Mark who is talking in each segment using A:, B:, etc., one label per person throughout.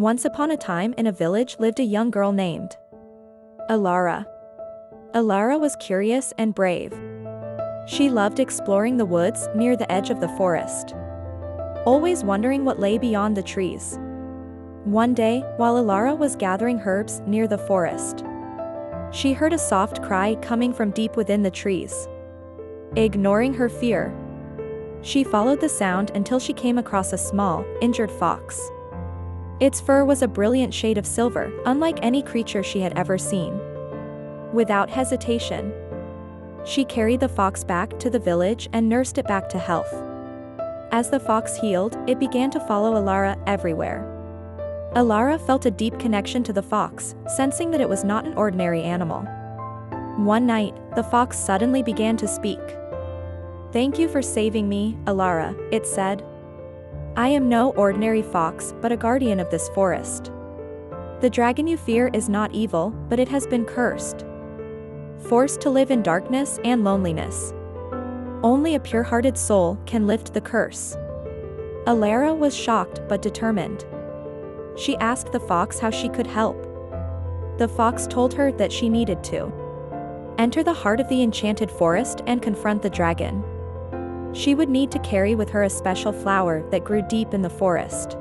A: Once upon a time in a village lived a young girl named Elara. Elara was curious and brave. She loved exploring the woods near the edge of the forest, always wondering what lay beyond the trees. One day, while Elara was gathering herbs near the forest, she heard a soft cry coming from deep within the trees. Ignoring her fear, she followed the sound until she came across a small, injured fox. Its fur was a brilliant shade of silver, unlike any creature she had ever seen. Without hesitation, she carried the fox back to the village and nursed it back to health. As the fox healed, it began to follow Elara everywhere. Elara felt a deep connection to the fox, sensing that it was not an ordinary animal. One night, the fox suddenly began to speak. "Thank you for saving me, Elara," it said. "I am no ordinary fox but a guardian of this forest. The dragon you fear is not evil, but it has been cursed, forced to live in darkness and loneliness. Only a pure-hearted soul can lift the curse." Elara was shocked but determined. She asked the fox how she could help. The fox told her that she needed to enter the heart of the enchanted forest and confront the dragon. She would need to carry with her a special flower that grew deep in the forest,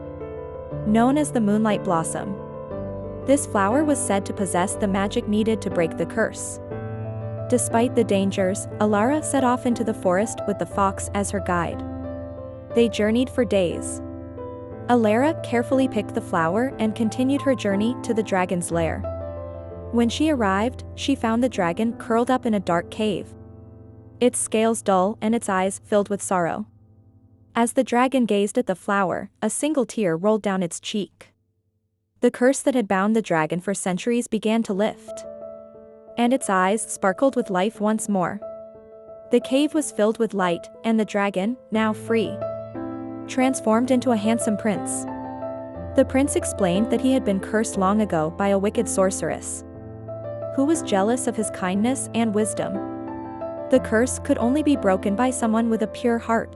A: known as the Moonlight Blossom. This flower was said to possess the magic needed to break the curse. Despite the dangers, Elara set off into the forest with the fox as her guide. They journeyed for days. Elara carefully picked the flower and continued her journey to the dragon's lair. When she arrived, she found the dragon curled up in a dark cave, its scales dull and its eyes filled with sorrow. As the dragon gazed at the flower, a single tear rolled down its cheek. The curse that had bound the dragon for centuries began to lift, and its eyes sparkled with life once more. The cave was filled with light, and the dragon, now free, transformed into a handsome prince. The prince explained that he had been cursed long ago by a wicked sorceress, who was jealous of his kindness and wisdom. The curse could only be broken by someone with a pure heart,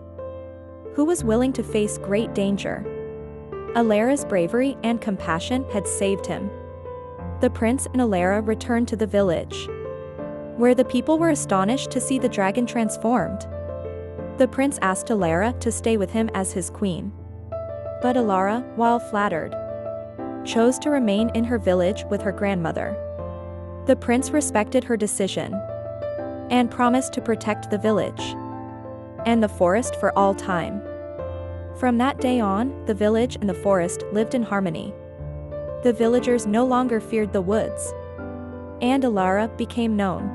A: who was willing to face great danger. Elara's bravery and compassion had saved him. The prince and Elara returned to the village, where the people were astonished to see the dragon transformed. The prince asked Elara to stay with him as his queen, but Elara, while flattered, chose to remain in her village with her grandmother. The prince respected her decision and promised to protect the village and the forest for all time. From that day on, the village and the forest lived in harmony. The villagers no longer feared the woods, and Elara became known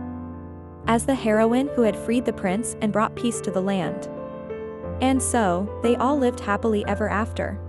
A: as the heroine who had freed the prince and brought peace to the land. And so, they all lived happily ever after.